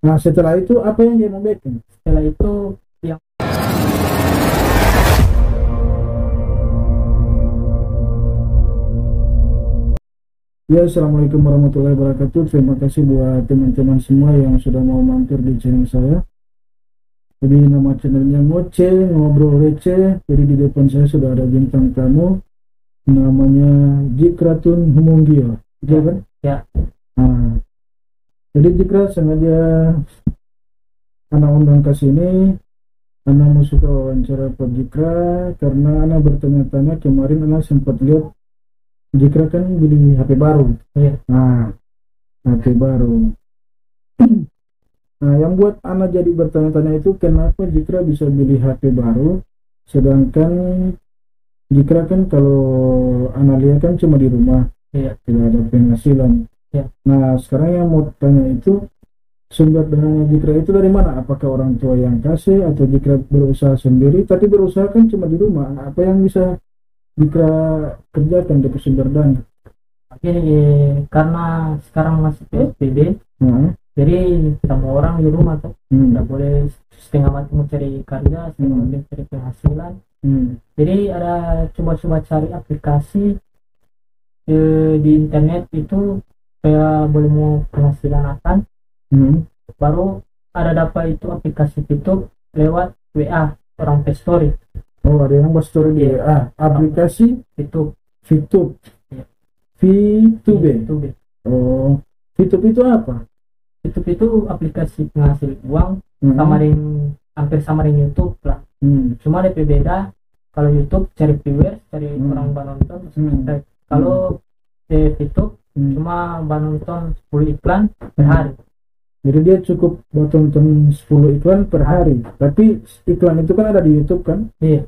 Nah, setelah itu apa yang dia mau bikin? Setelah itu yang Ya, assalamualaikum warahmatullahi wabarakatuh. Terima kasih buat teman-teman semua yang sudah mau mampir di channel saya. Jadi nama channelnya Ngoceh Ngobrol Receh. Jadi di depan saya sudah ada bintang tamu, namanya Jikratun Humunggio, ya kan? ya Nah, jadi Jikra sengaja anak undang ke sini. Anak mau suka wawancara Pak Jikra karena anak bertanya-tanya kemarin anak sempat lihat Jikra kan beli HP baru. Iya. Nah, HP baru. Nah, yang buat anak jadi bertanya-tanya itu kenapa Jikra bisa beli HP baru, sedangkan Jikra kan kalau anak lihat kan cuma di rumah, Iya. tidak ada penghasilan. Iya. Nah, sekarang yang mau tanya itu sumber dananya Jikra itu dari mana? Apakah orang tua yang kasih atau Jikra berusaha sendiri? Tapi berusaha kan cuma di rumah. Apa yang bisa Jikra kerjakan dari sumber dana? Oke, karena sekarang masih PSBB, Nah, jadi semua orang di rumah tuh nggak boleh setengah mati mencari kerja, setengah mati mencari penghasilan. Jadi ada coba-coba cari aplikasi di internet itu supaya boleh mau penghasilan akan. Baru ada dapat itu aplikasi itu lewat WA orang Story. Oh, ada yang buat story di WA. Aplikasi itu VTube. Iya. VTube. YouTube. Oh, VTube itu apa? Itu aplikasi penghasil uang sama dengan hampir sama dengan YouTube lah. Cuma ada beda, kalau YouTube cari viewers, cari orang penonton, subscribe. Kalau YouTube cuma penonton 10 iklan per hari. Jadi dia cukup buat tonton 10 iklan per hari. Tapi iklan itu kan ada di YouTube kan? Iya.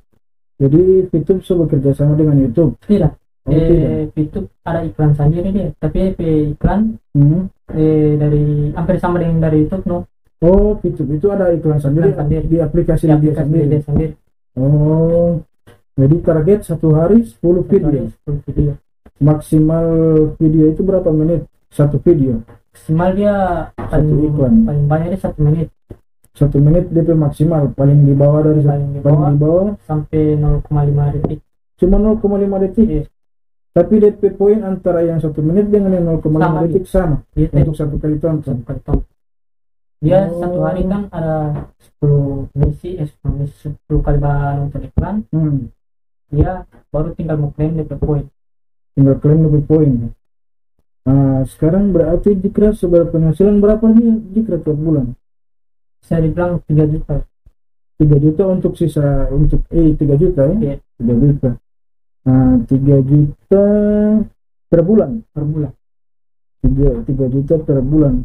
Jadi VTube bekerja sama dengan YouTube. Tidak. Oh, tidak. YouTube ada iklan sendiri dia, tapi iklan dari hampir sama dengan dari YouTube, no. Oh, VTube itu ada iklan sendiri, di aplikasi dia sendiri. Oh, jadi target satu hari 10 video. 10 video. Maksimal video itu berapa menit? Satu video. Maksimal dia paling banyak dia 1 menit. 1 menit DP maksimal, paling di bawah dari paling di bawah sampai 0,5 detik. Cuma 0,5 detik. Iya. Tapi DP poin antara yang 1 menit dengan yang 0,5 detik sama. Iya, untuk satu kali tonton. Dia satu hari kan ada 10 misi, 10 kali nonton iklan. Dia baru tinggal mau klaim DP poin. Tinggal klaim DP poin. Nah, sekarang berarti Jikra seberapa penghasilan berapa nih Jikra tiap bulan? Saya dibilang 3 juta. 3 juta untuk sisa 3 juta ya? Iya. 3 juta. Nah, 3 juta per bulan. 3 juta per bulan.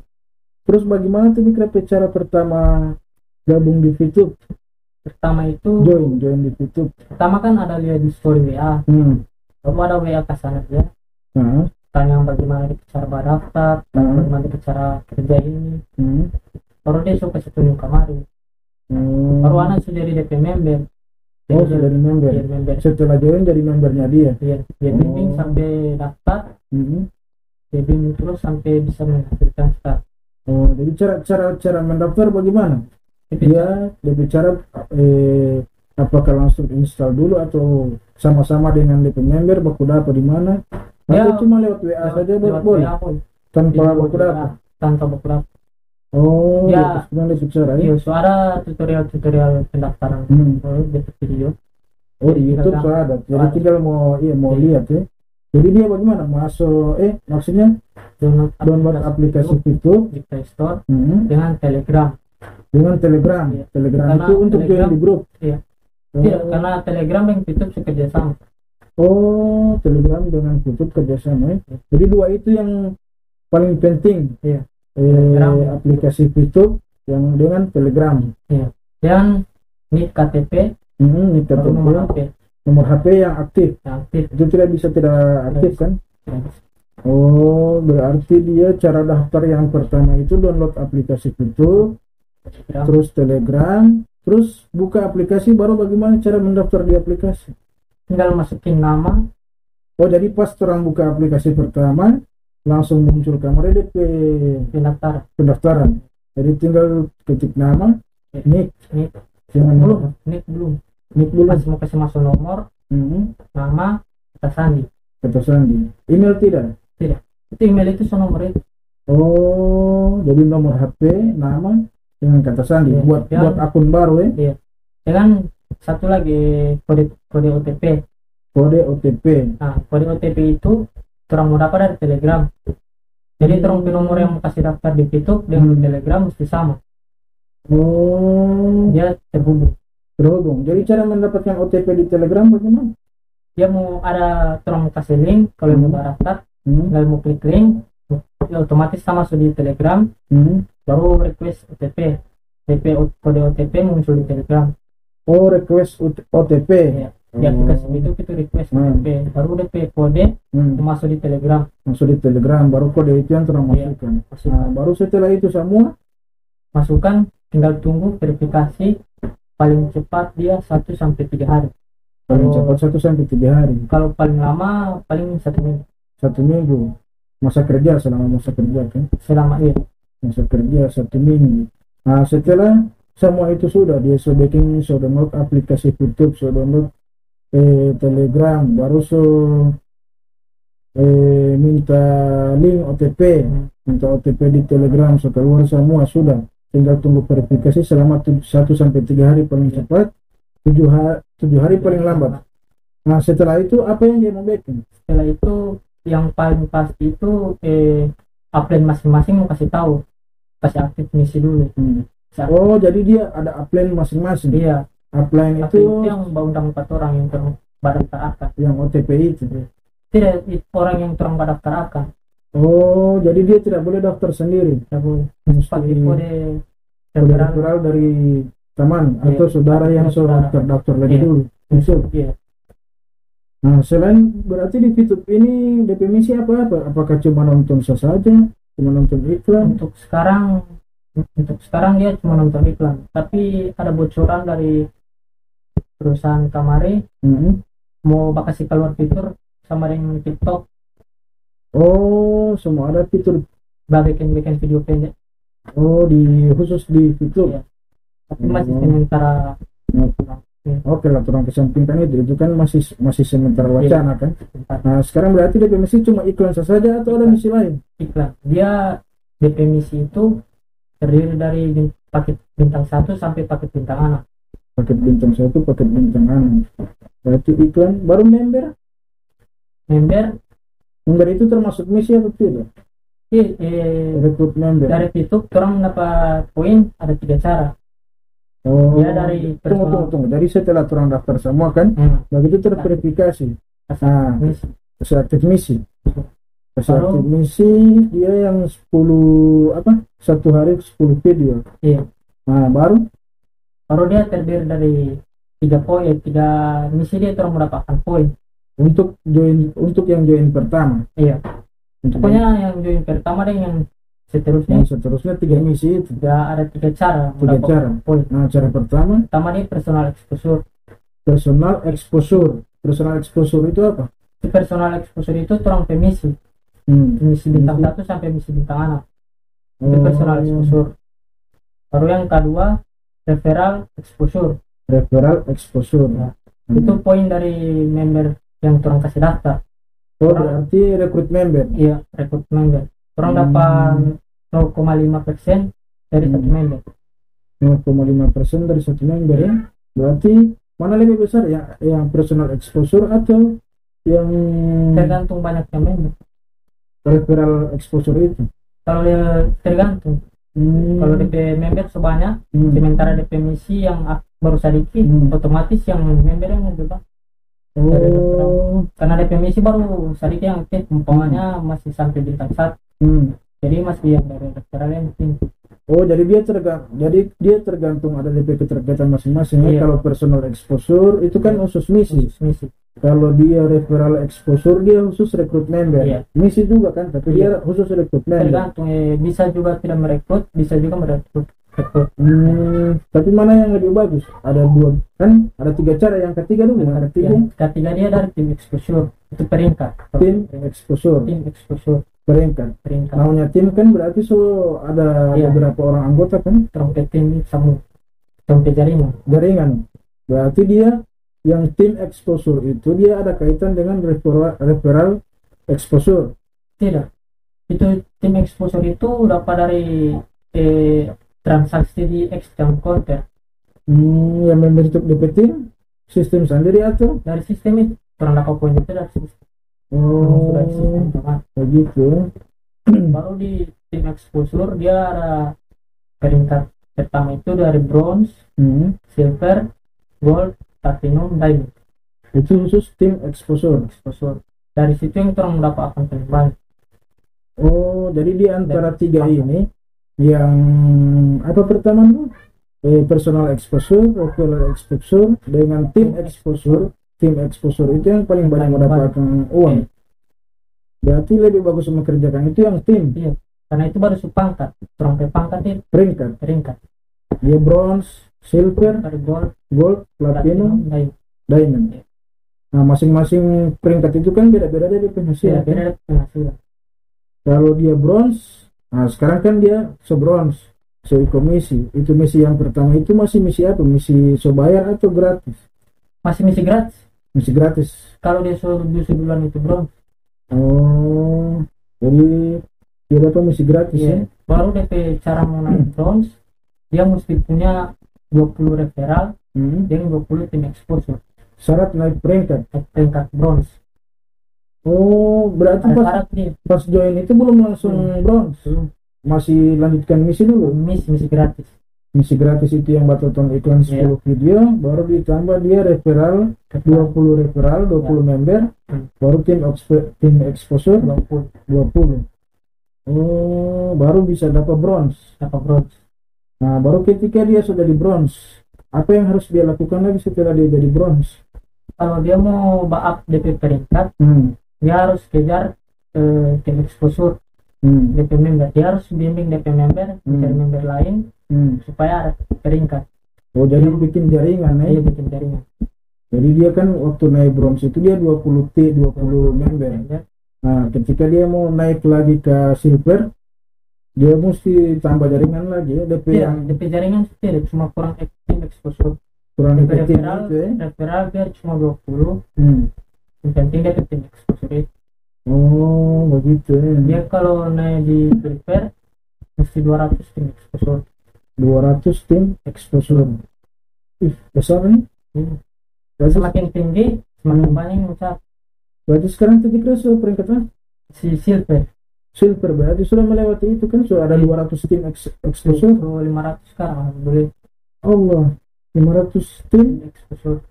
Terus bagaimana tuh Jikra cara pertama gabung di VTube? Pertama itu join di VTube. Pertama kan ada lihat di story WA. Lalu ada WA ke sana dia. Tanya bagaimana cara daftar, bagaimana cara kerja ini. Baru dia suka tunjuk kemarin. Baru anak sudah jadi DP member. Oh, sudah jadi member. Setelah join jadi membernya dia. Iya, dia bimbing sampai daftar. Dia bimbing terus sampai bisa menghasilkan start. Oh, jadi cara mendaftar bagaimana? Dia bicara apakah langsung install dulu atau sama-sama dengan DP member baku dapat di mana? Atau cuma lewat WA saja boleh? Tanpa baku dapat? Tanpa baku dapat. Oh, ya. Dia bicara ya? Iya, ada tutorial pendaftaran. Video. Oh, di YouTube ada. Jadi tinggal mau lihat ya. Jadi dia bagaimana masuk maksudnya download aplikasi VTube di Play Store dengan Telegram. Iya. Telegram karena itu untuk join di grup. Iya. Iya, karena Telegram dan VTube bekerja sama. Oh, Telegram dengan VTube kerjasama ya. Jadi dua itu yang paling penting. Iya. Aplikasi VTube yang dengan Telegram. Iya. Dan NIK KTP. NIK KTP. Nomor HP yang aktif. Itu tidak aktif kan? Oh, berarti dia cara daftar yang pertama itu download aplikasi VTube, terus Telegram, terus buka aplikasi. Baru bagaimana cara mendaftar di aplikasi? Tinggal masukin nama. Oh, jadi pas orang buka aplikasi pertama langsung muncul kamera DP pendaftaran. Jadi tinggal ketik nama, nick, jangan belum, nick belum, mau kasih masuk nomor, nama, kata sandi, email tidak, itu email itu nomor itu. Oh, jadi nomor HP, nama dengan kata sandi, buat akun baru ya. Iya. Dengan satu lagi kode OTP. Nah, kode OTP itu orang mau dapat dari Telegram. Jadi terang nomor yang kasih daftar di Pituk dengan Telegram mesti sama. Oh, dia terhubung. Jadi cara mendapatkan OTP di Telegram bagaimana? Dia mau ada terang kasih link, kalau mau daftar, tinggal mau klik link, ya otomatis sama masuk di Telegram, baru request OTP. Kode OTP muncul di Telegram. Oh, request OTP. Ya. Di aplikasi itu request OTP, baru DP kode masuk di Telegram. Baru kode itu yang termasukkan. Nah, baru setelah itu semua masukkan, tinggal tunggu verifikasi, paling cepat dia 1-3 hari. Paling cepat 1-3 hari. Kalau paling lama paling 1 minggu. 1 minggu. Selama masa kerja kan? Masa kerja 1 minggu. Nah, setelah semua itu sudah dia sudah download aplikasi YouTube, sudah download Telegram, baru minta link OTP, minta OTP di Telegram, keluar semua sudah, tinggal tunggu verifikasi selama 1-3 hari paling cepat, 7 hari paling lambat. Nah, setelah itu apa yang dia mau bikin? Setelah itu yang paling pasti itu upline masing-masing mau kasih tahu, kasih aktif misi dulu. Oh, jadi dia ada upline masing-masing. Iya. Upline itu yang undang 4 orang yang terdaftar akan. Yang OTP itu. Tidak, orang yang terdaftar akan. Oh, jadi dia tidak boleh daftar sendiri. Tidak boleh. Pakai kode referral dari teman atau saudara yang sudah terdaftar lagi dulu. Iya. Nah, selain berarti di YouTube ini DP misi apa-apa? Apakah cuma nonton saja? Cuma nonton iklan? Untuk sekarang dia cuma nonton iklan, tapi ada bocoran dari perusahaan Kamari mau bakal keluar fitur sama dengan TikTok. Oh, semua ada fitur bikin video pendek. Oh, khusus di fitur. Iya. Tapi masih sementara. Oke lah, orang kesampingkan itu kan masih sementara wacana kan. Nah, sekarang berarti DP misi cuma iklan saja atau ada misi lain? Iklan. Dia DP misi itu terdiri dari paket bintang 1 sampai paket bintang 6. Paket bintang 1, paket bintang 6. Berarti iklan. Baru member itu termasuk misi atau tidak? Rekrut member. Dari itu orang dapat poin ada 3 cara. Oh, ya dari tunggu. Jadi setelah orang daftar semua kan, begitu terverifikasi. Nah, aktif misi. Aktif misi dia yang 1 hari 10 video. Iya. Nah, baru dia terdiri dari 3 poin, 3 misi dia orang mendapatkan poin. Untuk yang join pertama. Iya. Pokoknya yang join pertama dan yang seterusnya 3 misi itu. Ya, ada 3 cara. 3 cara. Poin. Nah, cara pertama ini personal exposure. Personal exposure itu apa? Personal exposure itu orang misi. Misi bintang 1 sampai misi bintang 6. Itu personal exposure. Baru yang kedua referral exposure. Nah, itu poin dari member yang orang kasih daftar. Berarti rekrut member. Iya, rekrut member. Orang dapat 0,5% dari 1 member. 0,5% dari 1 member ya. Berarti mana lebih besar ya, yang personal exposure atau yang tergantung banyaknya member. Referral exposure itu. Kalau tergantung. Kalau DP member sebanyak, sementara DP misi yang baru sedikit, otomatis yang member yang lebih banyak. Karena DP misi baru sedikit yang aktif, umpamanya masih sampai bintang 1. Jadi masih yang dari referral yang tinggi. Oh, jadi dia tergantung ada DP keterkaitan masing-masing. Iya. Kalau personal exposure itu kan khusus misi. Kalau dia referral exposure dia khusus rekrut member. Iya. Misi juga kan, tapi dia khusus rekrut member. Tergantung, bisa juga tidak merekrut, bisa juga merekrut. Tapi mana yang lebih bagus? Ada 2 kan? Ada 3 cara. Yang ketiga dulu. Ketiga dia dari tim exposure. Itu peringkat. Tim exposure. peringkat. Namanya tim kan berarti ada beberapa orang anggota kan? Trompet tim sama trompet jaringan. Berarti dia yang tim exposure itu dia ada kaitan dengan referral exposure. Tidak, itu tim exposure itu dapat dari transaksi di exchange counter. Yang membentuk DP tim sistem sendiri atau dari sistem itu orang dapat poin itu dari sistem. Sudah di sistem begitu. Baru di tim exposure dia ada peringkat pertama itu dari bronze, silver, gold, platinum, diamond. Itu khusus tim exposure. Dari situ yang orang dapat akan terbaik. Jadi di antara tiga ini yang apa pertama tuh? Personal exposure, referral exposure dengan tim exposure. Tim exposure itu yang paling banyak mendapatkan uang. Berarti lebih bagus mengerjakan itu yang tim. Iya, karena itu baru pangkat. Trompet pangkat itu peringkat. Dia bronze, silver, gold, platinum, diamond. Nah, masing-masing peringkat itu kan beda-beda dari penghasilan. Beda penghasilan. Kalau dia bronze, nah sekarang kan dia bronze, ikut misi. Itu misi yang pertama itu masih misi apa? Misi bayar atau gratis? Masih misi gratis. Misi gratis. Kalau dia duluan itu bronze. Jadi dia dapat misi gratis ya. Baru DP cara mau naik bronze, dia mesti punya 20 referral dan 20 tim exposure. Syarat naik peringkat bronze. Berarti pas join itu belum langsung bronze. Masih lanjutkan misi dulu. Misi gratis. Misi gratis itu yang tonton iklan 10 video, baru ditambah dia referral 20 referral, 20 member, baru tim exposure 20. Baru bisa dapat bronze. Nah, baru ketika dia sudah di bronze, apa yang harus dia lakukan lagi setelah dia jadi bronze? Kalau dia mau up DP peringkat, dia harus kejar tim exposure. DP member, dia harus bimbing DP member, mencari member lain supaya ada peringkat. Jadi bikin jaringan ya? Iya, bikin jaringan. Jadi dia kan waktu naik bronze itu dia 20 member. Nah, ketika dia mau naik lagi ke silver, dia mesti tambah jaringan lagi ya? DP jaringan tidak cuma kurang tim exposure. Kurang referral biar cuma 20. Yang penting DP tim exposure. Begitu ya. Dia kalau naik di silver mesti 200 tim exposure. 200 tim exposure. Besar nih. Semakin tinggi semakin banyak mencapai. Berarti sekarang tadi kira peringkatnya silver berarti sudah melewati itu kan, sudah ada 200 tim exposure. 500 sekarang boleh. 500 tim exposure.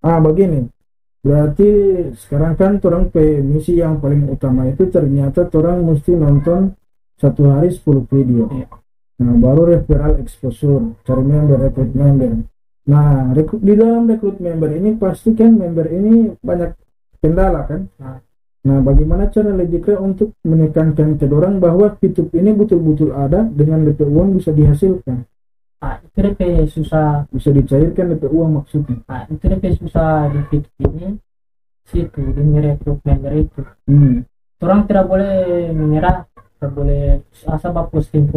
Begini. Berarti sekarang kan orang misi yang paling utama itu ternyata orang mesti nonton satu hari 10 video. Nah, baru referral exposure, cari member, rekrut member. Nah, di dalam rekrut member ini pasti kan member ini banyak kendala kan. Nah, bagaimana cara Ledikra untuk menekankan ke orang bahwa fitur ini betul-betul ada dengan DP uang bisa dihasilkan? Itu DP susah. Bisa dicairkan DP uang maksudnya. Itu DP susah di fitur ini. Situ di merekrut member itu. Orang tidak boleh menyerah, tidak boleh asal posting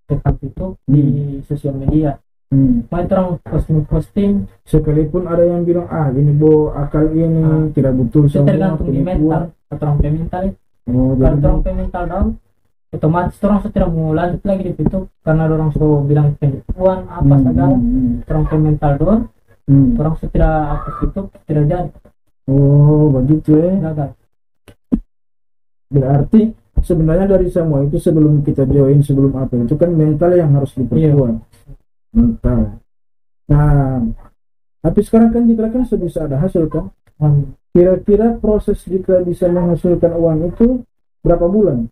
tentang itu di sosial media. Mau orang posting sekalipun ada yang bilang ini akal ini tidak betul semua. Tergantung di mental atau orang mental. Kalau orang mental down, otomatis orang tidak mau lanjut lagi di situ karena orang sudah bilang penipuan apa saja. Orang mental down, orang sudah aktif itu tidak jadi. Begitu ya. Gagal. Berarti sebenarnya dari semua itu sebelum kita join, sebelum apa itu kan mental yang harus diperkuat. Mental. Nah, tapi sekarang kan jika kan bisa ada hasil kan? Kira-kira proses jika bisa menghasilkan uang itu berapa bulan?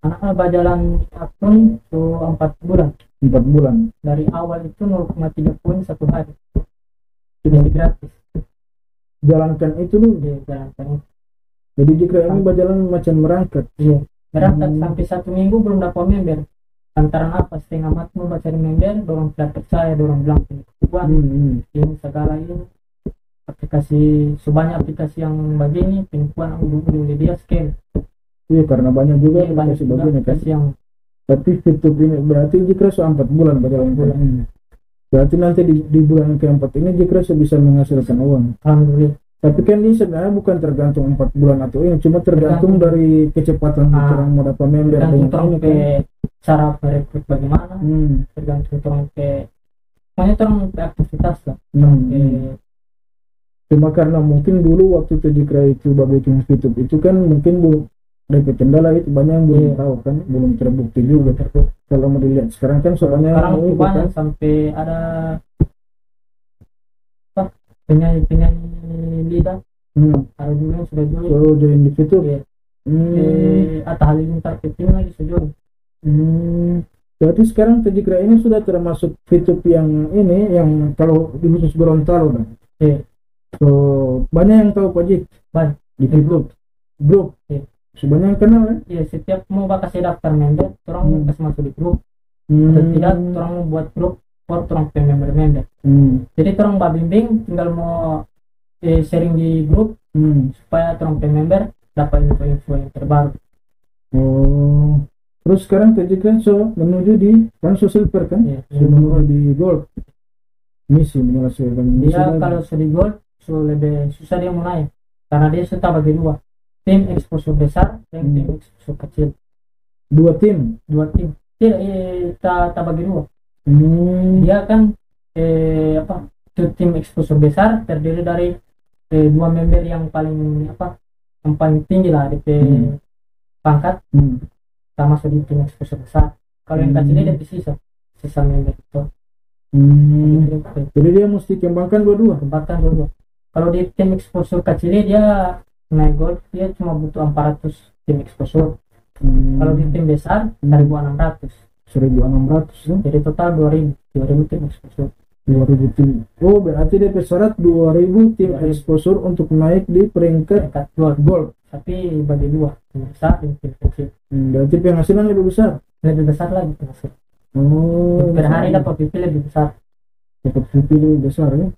Anak berjalan akun itu 4 bulan. 4 bulan. Dari awal itu 0,3 poin satu hari. Sudah gratis. Jalankan itu dulu. Jalankan. Jadi jika ini berjalan macam merangkak. Merangkak sampai 1 minggu belum dapat member. Antara apa setengah mati mau cari member, dorong tidak percaya, dorong bilang penipuan, ini segala ini. aplikasi sebanyak aplikasi yang begini penipuan ujung dia scam. Iya, karena banyak juga banyak aplikasi begini kan. yang Tapi YouTube ini berarti jika 4 bulan berjalan bulan ini. Berarti nanti di bulan keempat ini jika bisa menghasilkan uang. alhamdulillah. Tapi kan ini sebenarnya bukan tergantung 4 bulan atau ini, cuma tergantung dari kecepatan orang mau dapat member tergantung orang ini ke kan. cara merekrut bagaimana, tergantung orang ke banyak orang ke aktivitas lah. Cuma karena mungkin dulu waktu Tejikra itu bikin YouTube itu kan mungkin dari kendala itu banyak yang belum tahu kan, belum terbukti juga. Kalau mau dilihat sekarang kan soalnya sekarang itu banyak kan, sampai ada penyanyi lidah ada juga yang sudah join di YouTube. Atau Halilintar penting lagi sudah berarti sekarang Tejikra ini sudah termasuk YouTube yang ini yang kalau di khusus Gorontalo kan. So banyak yang tahu Pak Jik di YouTube grup. Sebanyak yang kenal kan? Iya, setiap mau kasih daftar member, orang kasih masuk di grup. Atau tidak, orang mau buat grup for orang member. Jadi orang bimbing, tinggal mau sharing di grup supaya orang member dapat info-info yang terbaru. Terus sekarang Tejikra so menuju di kan silver kan? Menuju di gold. Misi menyelesaikan misi. Dia kalau sudah di gold, so lebih susah dia mau naik karena dia sudah bagi dua. Tim exposure besar dan tim exposure kecil. Dua tim tidak bagi dua. Dia kan tim exposure besar terdiri dari dua member yang paling tinggi lah di pangkat sama di tim exposure besar. Kalau yang kecilnya dia sisa member itu. Jadi dia mesti kembangkan dua-dua. Kalau di tim exposure kecilnya dia naik gold, dia cuma butuh 400 tim exposure. Kalau di tim besar 1600. Jadi total 2000 tim exposure. 2000 tim. Berarti dia syarat 2000 tim exposure untuk naik di peringkat gold. Tapi bagi dua, tim besar dan tim kecil. Berarti penghasilan lebih besar lagi penghasilan. Per hari dapat PP lebih besar. Ya.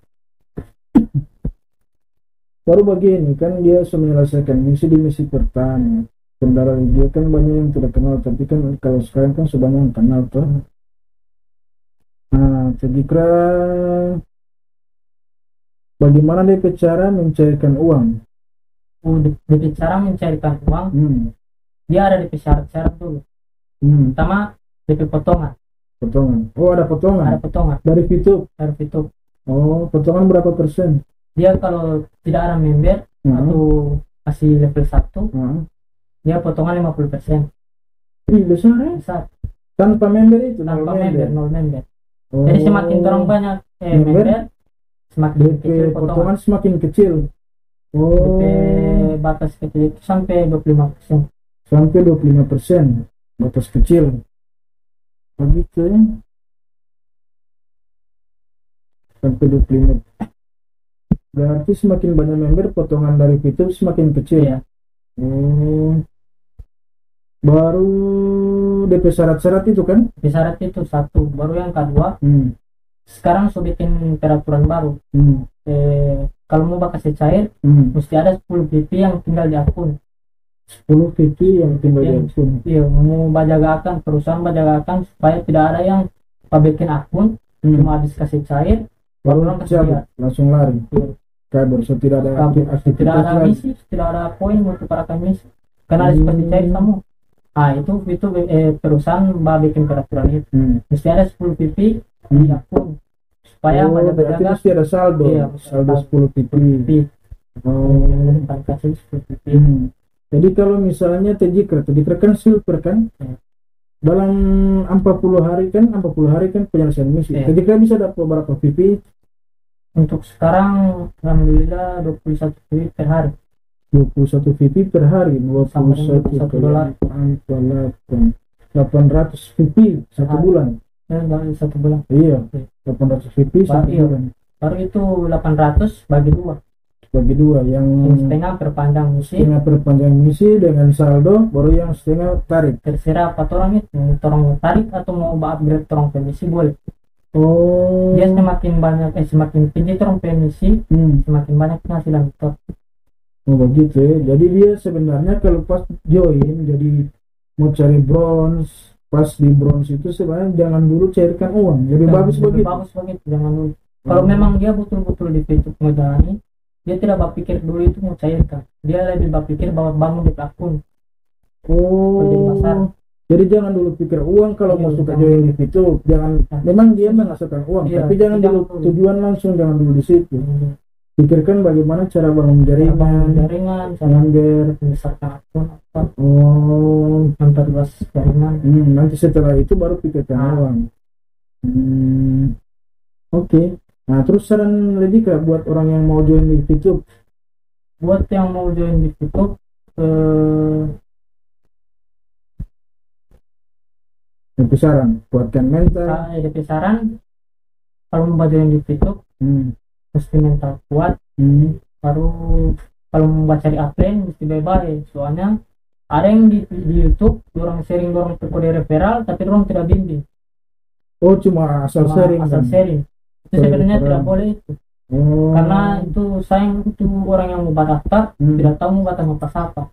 Baru begini kan dia sudah menyelesaikan misi di misi pertama. Kendala dia kan banyak yang tidak kenal, tapi kan kalau sekarang kan sudah banyak yang kenal tuh. Tejikra bagaimana dia cara mencairkan uang? Dia cara mencairkan uang, dia ada di syarat-syarat dulu. Pertama DP potongan. Ada potongan. Dari YouTube. Potongan berapa persen? Dia kalau tidak ada member atau masih level 1 dia potongan 50%. Besar. Tanpa member itu? Tanpa member. Jadi semakin orang banyak member semakin kecil potongan semakin kecil. Batas kecil itu sampai 25%. Batas kecil begitu ya, sampai 25. Berarti semakin banyak member potongan dari itu semakin kecil ya. Baru DP syarat-syarat itu kan? DP syarat itu satu. Baru yang kedua, sekarang sudah bikin peraturan baru. Kalau mau kasih cair mesti ada 10 VP yang tinggal di akun. 10 VP yang tinggal di akun. Iya, mau bajagakan, perusahaan bajagakan supaya tidak ada yang bikin akun cuma habis kasih cair baru orang kasih langsung lari. Kabur, tidak ada misi, tidak ada poin untuk para misi karena harus kasih cair kamu. Itu perusahaan bikin peraturan itu. Mesti ada 10 VP di akun supaya berarti mesti ada saldo. Saldo 10 VP. Kasih 10 VP. Jadi kalau misalnya Tejikra kan silver kan? Dalam 40 hari kan penyelesaian misi. Tejikra bisa dapat berapa VP? Untuk sekarang alhamdulillah 21 VP per hari. 21 VP per hari, 21 $1 800 VP satu bulan. Satu bulan. Iya, 800 VP satu bulan. Baru itu 800 bagi dua yang setengah perpanjang misi dengan saldo, baru yang setengah tarik. Terserah apa orang itu, orang mau tarik atau mau upgrade orang ke misi boleh. Oh. Dia semakin banyak semakin tinggi orang emisi, semakin banyak penghasilan tetap. Oh begitu ya. Jadi dia sebenarnya kalau pas join jadi mau cari bronze, pas di bronze itu sebenarnya jangan dulu cairkan uang, lebih bagus begitu. Bagus begitu, jangan dulu. Kalau memang dia betul-betul di Facebook mau jalani, dia tidak berpikir dulu itu mau cairkan, dia lebih berpikir bahwa bangun di akun. Oh, jadi jangan dulu pikir uang kalau mau suka join di situ, jangan. Memang dia menghasilkan uang, tapi jangan dulu tujuan langsung, jangan dulu di situ. Pikirkan bagaimana cara bangun jaringan, biar misalkan akun apa. Oh, memperluas jaringan. Nanti setelah itu baru pikirkan uang. Oke. Nah, terus saran lebih kak buat orang yang mau join di YouTube? Buat yang mau join di YouTube, DP saran, kuatkan mental. DP saran, kalau mau join di YouTube, mesti mental kuat. Baru kalau mau cari upline mesti baik-baik. Soalnya ada yang di YouTube, orang sharing, orang kode referral, tapi orang tidak bimbing. Oh, cuma asal sharing. Asal sharing. Itu sebenarnya tidak boleh itu. Karena itu sayang, itu orang yang mau daftar tidak tahu mau batas apa.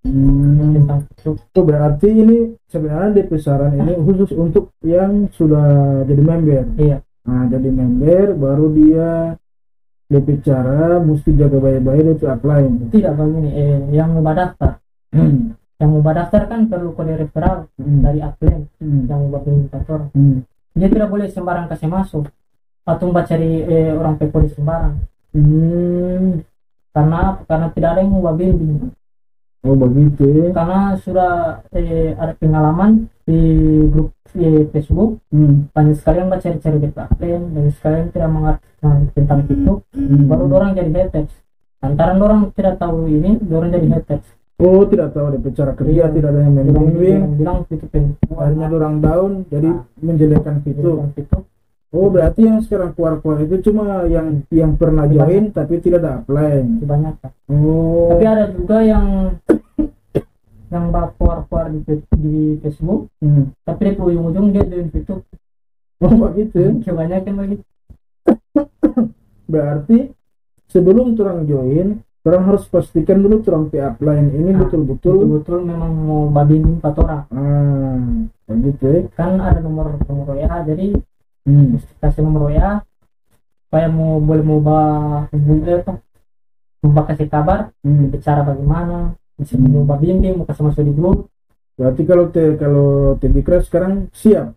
Tentang itu. Oh, berarti ini sebenarnya DP saran ini khusus untuk yang sudah jadi member. Iya. Nah, jadi member baru dia DP cara mesti jaga baik-baik DP upline. Tidak begini, yang mau daftar. Yang mau daftar kan perlu kode referral dari upline yang mau indikator. Dia tidak boleh sembarang kasih masuk atau cari orang kode sembarang. Karena tidak ada yang mau bimbing. Oh begitu. Karena sudah ada pengalaman di grup Facebook, banyak sekali yang cari-cari di upline, banyak sekali yang tidak mengerti tentang itu, baru orang jadi haters. Antara orang tidak tahu ini, orang jadi haters. Oh, tidak tahu ada cara kerja, tidak ada yang membimbing. Bilang itu akhirnya orang down, jadi menjelekkan itu. Oh, berarti yang sekarang keluar-keluar itu cuma yang pernah join tapi tidak ada upline. Kebanyakan. Oh. Tapi ada juga yang keluar-keluar di Facebook, tapi di ujung-ujung dia join YouTube. Oh begitu. Kebanyakan begitu. Berarti sebelum orang join, orang harus pastikan dulu orang upline ini betul-betul memang mau bimbing 4 orang. Begitu. Kan ada nomor WA, jadi mesti kasih nomor WA supaya boleh kasih kabar, bicara bagaimana, bisa mau bimbing, mau kasih masuk di grup. Berarti kalau Tedikra sekarang siap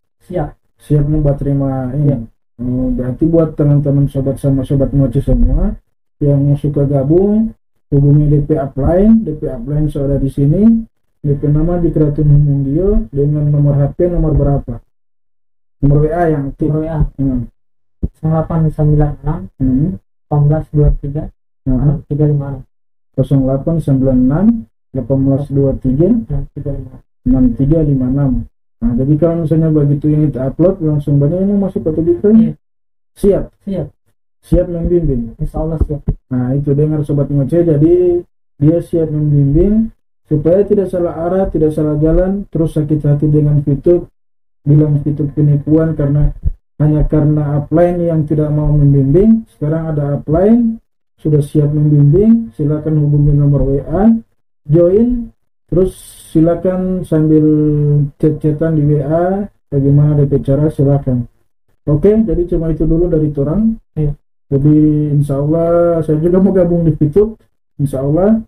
mau terima ini. Berarti buat teman-teman sobat sama sobat ngoce semua yang suka gabung, hubungi DP upline sudah di sini. DP nama di Kreatif Mundio dengan nomor HP nomor berapa? Nomor WA yang aktif. Nomor WA 0896 1823 356 0896 1823 6356. Nah, jadi kalau misalnya begitu ini upload langsung banyak yang masuk ke Tedikra. Siap membimbing. Insya Allah siap. Nah, itu dengar sobat ngoceh, jadi dia siap membimbing supaya tidak salah arah, tidak salah jalan, terus sakit hati dengan YouTube, bilang YouTube penipuan hanya karena upline yang tidak mau membimbing. Sekarang ada upline sudah siap membimbing, silakan hubungi nomor WA, join, terus silakan sambil chat-chatan di WA bagaimana DP cara, silakan. Oke, jadi cuma itu dulu dari torang. Jadi insya Allah saya juga mau gabung di YouTube, insya Allah.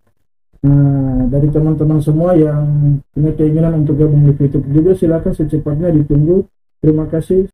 Nah, dari teman-teman semua yang punya keinginan untuk gabung di YouTube juga silakan secepatnya ditunggu. Terima kasih.